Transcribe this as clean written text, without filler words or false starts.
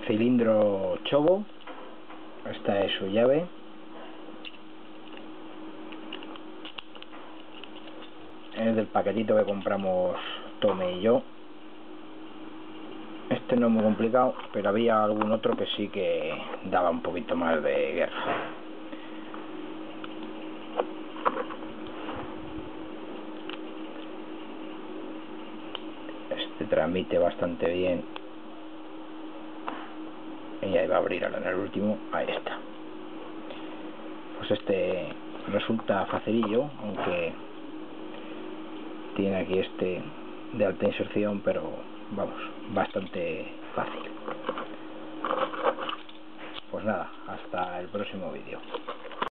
cilindro Chobo. Esta es su llave. Es del paquetito que compramos Tome y yo. Este no es muy complicado, pero había algún otro que sí que daba un poquito más de guerra. Este transmite bastante bien. Y ahí va a abrir ahora en el último. Ahí está. Pues este resulta facilillo, aunque tiene aquí este de alta inserción, pero vamos, bastante fácil. Pues nada, hasta el próximo vídeo.